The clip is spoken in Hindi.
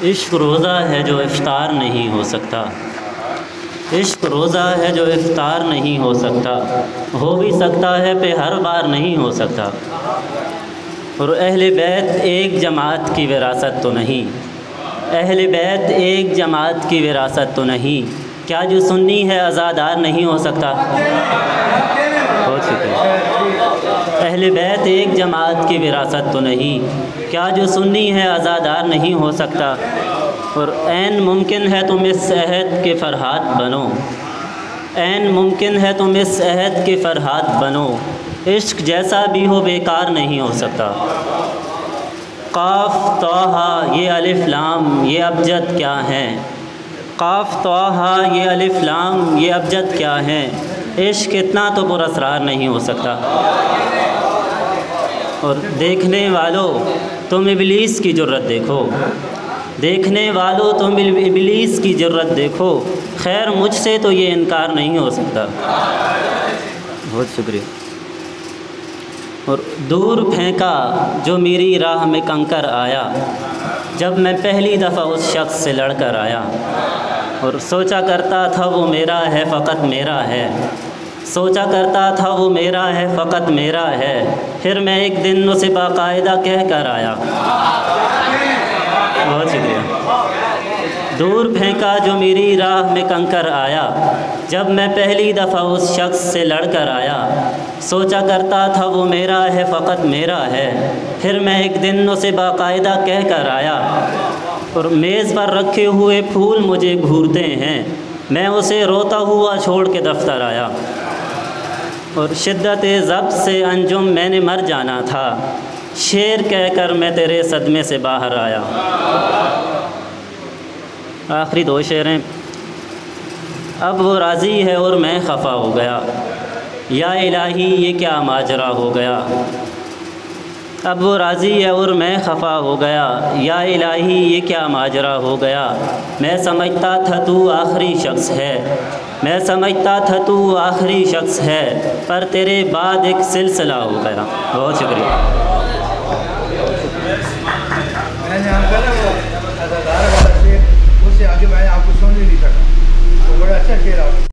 इश्क रोज़ा है जो इफ्तार नहीं हो सकता। इश्क रोज़ा है जो इफ्तार नहीं हो सकता। हो भी सकता है पे हर बार नहीं हो सकता। और अहले बैत एक जमात की विरासत तो नहीं। अहले बैत एक जमात की विरासत तो नहीं। क्या जो सुन्नी है अज़ादार नहीं हो सकता। बहुत शुक्रिया। अहले बैत एक जमात की विरासत तो नहीं। क्या जो सुन्नी है अज़ादार नहीं हो सकता। और ऐन मुमकिन है तुम इस अहद के फ़रहाद बनो। ऐन मुमकिन है तुम इस अहद के फ़रहाद बनो। इश्क जैसा भी हो बेकार नहीं हो सकता। क़ाफ़ तौहा ये अलिफ़ लाम ये अबजद क्या हैं। क़ाफ़ तौहा ये अलिफ़ लाम ये अबजद क्या हैं। इश्क इतना तो पुरअसरार नहीं हो सकता। और देखने वालों तुम इब्लीस की जुर्रत देखो। देखने वालों तुम इब्लीस की जुर्रत देखो। खैर मुझसे तो ये इनकार नहीं हो सकता। बहुत शुक्रिया। और दूर फेंका जो मेरी राह में कंकर आया। जब मैं पहली दफ़ा उस शख्स से लड़कर आया। और सोचा करता था वो मेरा है फ़कत मेरा है। सोचा करता था वो मेरा है फ़कत मेरा है। फिर मैं एक दिन उसे बाकायदा कह कर आया। बहुत शुक्रिया। दूर फेंका जो मेरी राह में कंकर आया। जब मैं पहली दफ़ा उस शख्स से लड़कर आया। सोचा करता था वो मेरा है फ़कत मेरा है। फिर मैं एक दिन उसे बाकायदा कह कर आया। और मेज़ पर रखे हुए फूल मुझे घूरते हैं। मैं उसे रोता हुआ छोड़ के दफ्तर आया। और शिद्दत ज़ब्त से अंजुम मैंने मर जाना था। शेर कहकर मैं तेरे सदमे से बाहर आया। आखिरी दो शेर हैं। अब वो राज़ी है और मैं खफा हो गया। या इलाही ये क्या माजरा हो गया। अब वो राज़ी है और मैं खफा हो गया। या इलाही ये क्या माजरा हो गया। मैं समझता था तू आखिरी शख्स है। मैं समझता था तू आखिरी शख्स है। पर तेरे बाद एक सिलसिला हो गया। बहुत शुक्रिया। मैंने आपका ना वो अदादार वाला शेर उससे आगे मैं आपको सुन ही नहीं सका। तो बड़ा अच्छा शेर आपका।